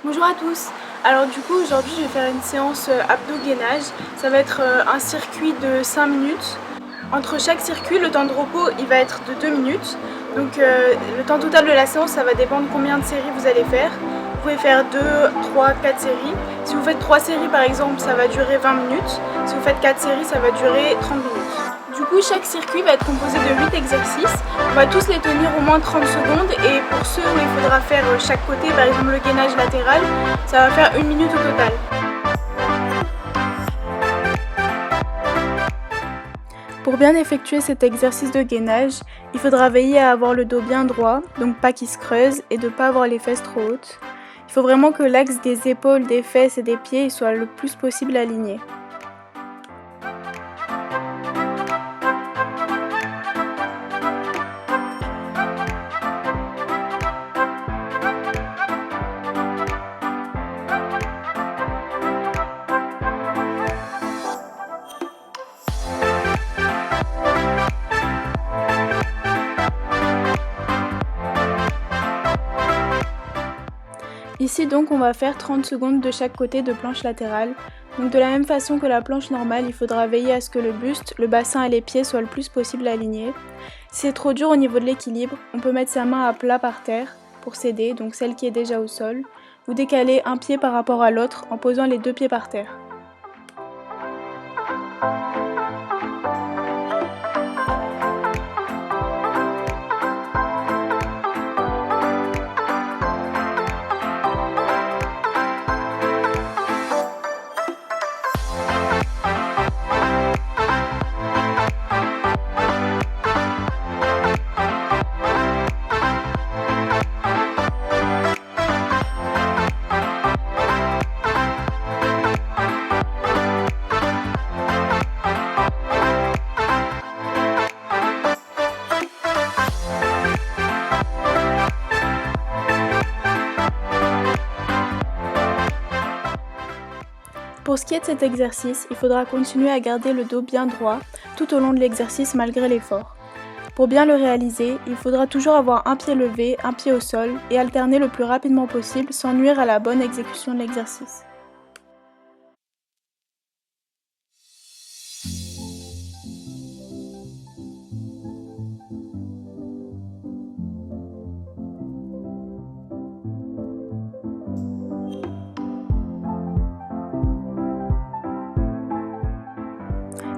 Bonjour à tous. Alors du coup aujourd'hui je vais faire une séance abdos-gainage. Ça va être un circuit de 5 minutes. Entre chaque circuit, le temps de repos il va être de 2 minutes. Donc le temps total de la séance ça va dépendre combien de séries vous allez faire. Vous pouvez faire 2, 3, 4 séries. Si vous faites 3 séries par exemple ça va durer 20 minutes. Si vous faites 4 séries ça va durer 30 minutes. Du coup, chaque circuit va être composé de 8 exercices. On va tous les tenir au moins 30 secondes et pour ceux où il faudra faire chaque côté, par exemple le gainage latéral, ça va faire 1 minute au total. Pour bien effectuer cet exercice de gainage, il faudra veiller à avoir le dos bien droit, donc pas qu'il se creuse et de ne pas avoir les fesses trop hautes. Il faut vraiment que l'axe des épaules, des fesses et des pieds soit le plus possible aligné. Ici donc on va faire 30 secondes de chaque côté de planche latérale. Donc de la même façon que la planche normale, il faudra veiller à ce que le buste, le bassin et les pieds soient le plus possible alignés. Si c'est trop dur au niveau de l'équilibre, on peut mettre sa main à plat par terre pour s'aider, donc celle qui est déjà au sol, ou décaler un pied par rapport à l'autre en posant les 2 pieds par terre. Pour ce qui est de cet exercice, il faudra continuer à garder le dos bien droit tout au long de l'exercice malgré l'effort. Pour bien le réaliser, il faudra toujours avoir un pied levé, un pied au sol et alterner le plus rapidement possible sans nuire à la bonne exécution de l'exercice.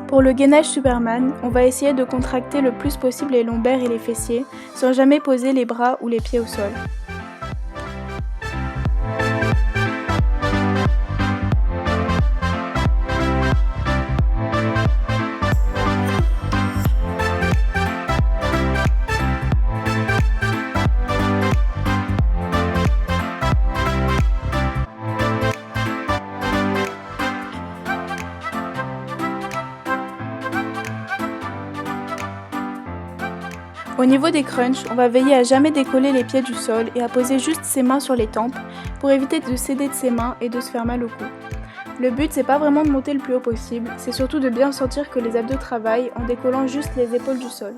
Pour le gainage Superman, on va essayer de contracter le plus possible les lombaires et les fessiers sans jamais poser les bras ou les pieds au sol. Au niveau des crunchs, on va veiller à jamais décoller les pieds du sol et à poser juste ses mains sur les tempes pour éviter de céder de ses mains et de se faire mal au cou. Le but c'est pas vraiment de monter le plus haut possible, c'est surtout de bien sentir que les abdos travaillent en décollant juste les épaules du sol.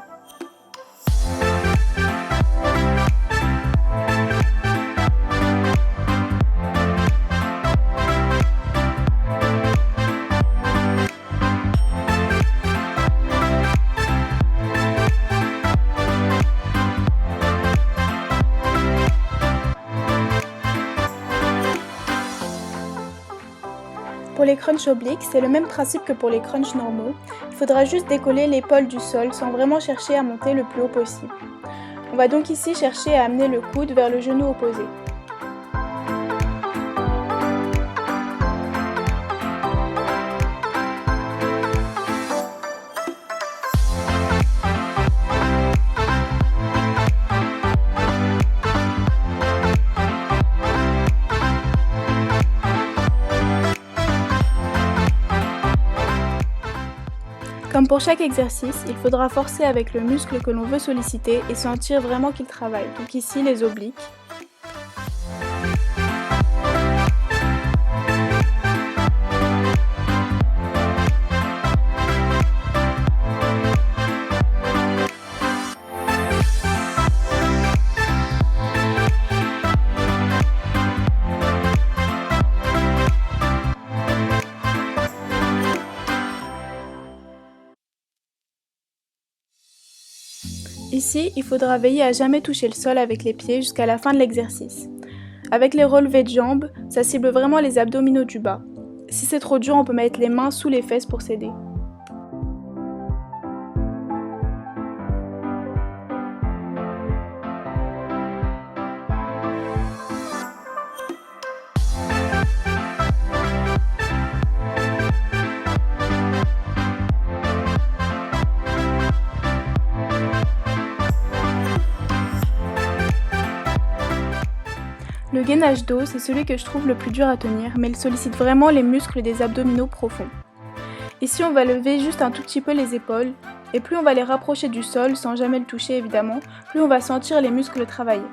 Pour les crunchs obliques, c'est le même principe que pour les crunchs normaux. Il faudra juste décoller l'épaule du sol sans vraiment chercher à monter le plus haut possible. On va donc ici chercher à amener le coude vers le genou opposé. Comme pour chaque exercice, il faudra forcer avec le muscle que l'on veut solliciter et sentir vraiment qu'il travaille. Donc ici les obliques. Ici, il faudra veiller à jamais toucher le sol avec les pieds jusqu'à la fin de l'exercice. Avec les relevés de jambes, ça cible vraiment les abdominaux du bas. Si c'est trop dur, on peut mettre les mains sous les fesses pour s'aider. Le gainage dos, c'est celui que je trouve le plus dur à tenir, mais il sollicite vraiment les muscles des abdominaux profonds. Ici, on va lever juste un tout petit peu les épaules, et plus on va les rapprocher du sol, sans jamais le toucher évidemment, plus on va sentir les muscles travailler.